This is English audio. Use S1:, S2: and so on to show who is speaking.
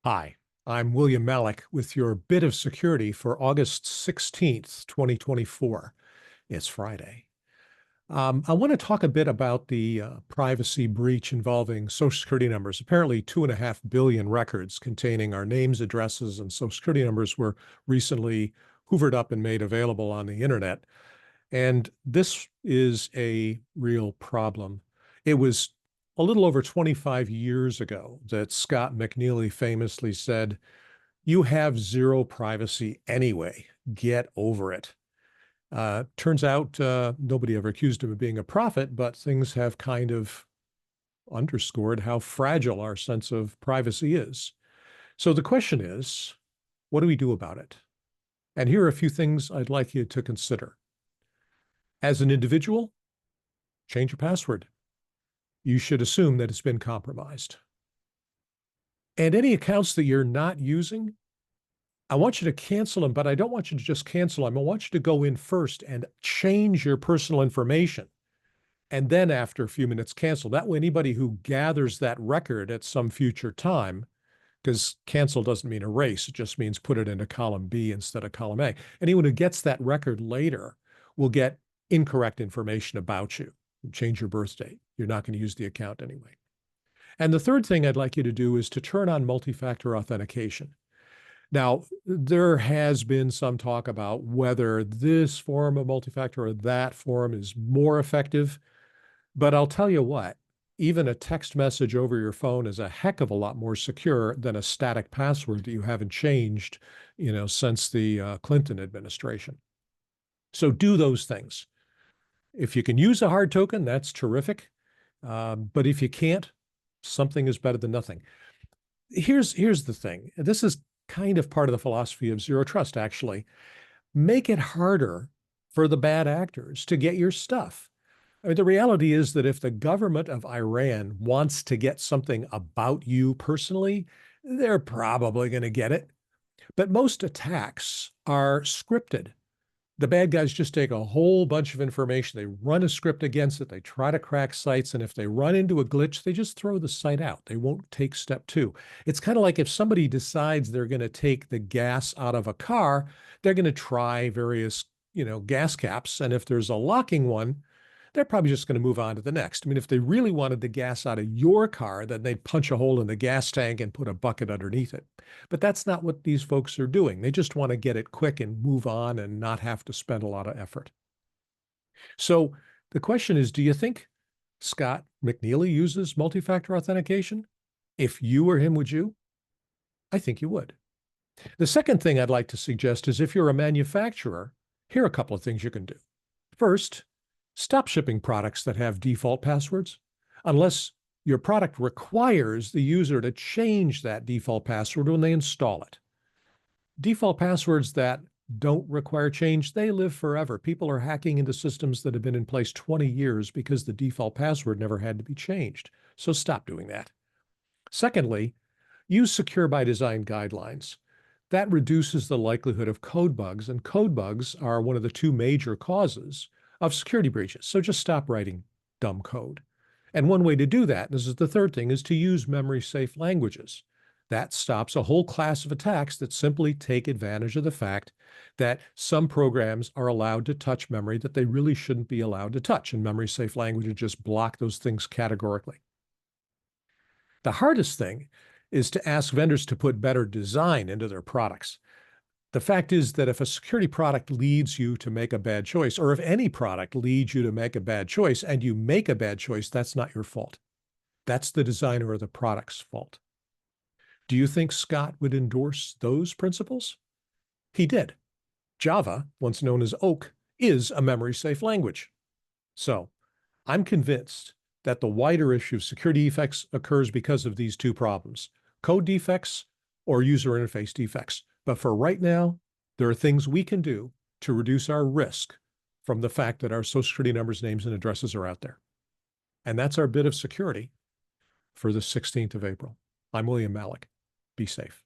S1: Hi, I'm William Malik with your bit of security for August 16th, 2024. It's Friday. I want to talk a bit about the privacy breach involving Social Security numbers. Apparently, 2.5 billion records containing our names, addresses, and Social Security numbers were recently hoovered up and made available on the internet. And this is a real problem. It was a little over 25 years ago that Scott McNealy famously said, "You have zero privacy anyway. Get over it." Turns out nobody ever accused him of being a prophet, but things have kind of underscored how fragile our sense of privacy is. So the question is, what do we do about it? And here are a few things I'd like you to consider. As an individual, change your password. You should assume that it's been compromised. And any accounts that you're not using, I want you to cancel them, but I don't want you to just cancel them. I want you to go in first and change your personal information. And then after a few minutes, cancel. That way, anybody who gathers that record at some future time, because cancel doesn't mean erase, it just means put it into column B instead of column A. Anyone who gets that record later will get incorrect information about you. Change your birth date. You're not going to use the account anyway. And the third thing I'd like you to do is to turn on multi-factor authentication. Now, there has been some talk about whether this form of multi-factor or that form is more effective, but I'll tell you what, even a text message over your phone is a heck of a lot more secure than a static password that you haven't changed, since the Clinton administration. So do those things. If you can use a hard token, that's terrific. But if you can't, something is better than nothing. Here's the thing. This is kind of part of the philosophy of zero trust, actually. Make it harder for the bad actors to get your stuff. I mean, the reality is that if the government of Iran wants to get something about you personally, they're probably going to get it. But most attacks are scripted. The bad guys just take a whole bunch of information, they run a script against it, they try to crack sites, and if they run into a glitch, they just throw the site out. They won't take step two. It's kind of like if somebody decides they're going to take the gas out of a car, they're going to try various, gas caps, and if there's a locking one, they're probably just going to move on to the next. I mean, if they really wanted the gas out of your car, then they'd punch a hole in the gas tank and put a bucket underneath it. But that's not what these folks are doing. They just want to get it quick and move on and not have to spend a lot of effort. So the question is, do you think Scott McNealy uses multi-factor authentication? If you were him, would you? I think you would. The second thing I'd like to suggest is if you're a manufacturer, here are a couple of things you can do. First, stop shipping products that have default passwords unless your product requires the user to change that default password when they install it. Default passwords that don't require change, they live forever. People are hacking into systems that have been in place 20 years because the default password never had to be changed. So stop doing that. Secondly, use secure by design guidelines. That reduces the likelihood of code bugs, and code bugs are one of the two major causes of security breaches. So just stop writing dumb code. And one way to do that, this is the third thing, is to use memory-safe languages. That stops a whole class of attacks that simply take advantage of the fact that some programs are allowed to touch memory that they really shouldn't be allowed to touch, and memory-safe languages just block those things categorically. The hardest thing is to ask vendors to put better design into their products. The fact is that if a security product leads you to make a bad choice, or if any product leads you to make a bad choice and you make a bad choice, that's not your fault. That's the designer or the product's fault. Do you think Scott would endorse those principles? He did. Java, once known as Oak, is a memory-safe language. So I'm convinced that the wider issue of security defects occurs because of these two problems: code defects or user interface defects. But for right now, there are things we can do to reduce our risk from the fact that our Social Security numbers, names, and addresses are out there. And that's our bit of security for the 16th of April. I'm William Malik. Be safe.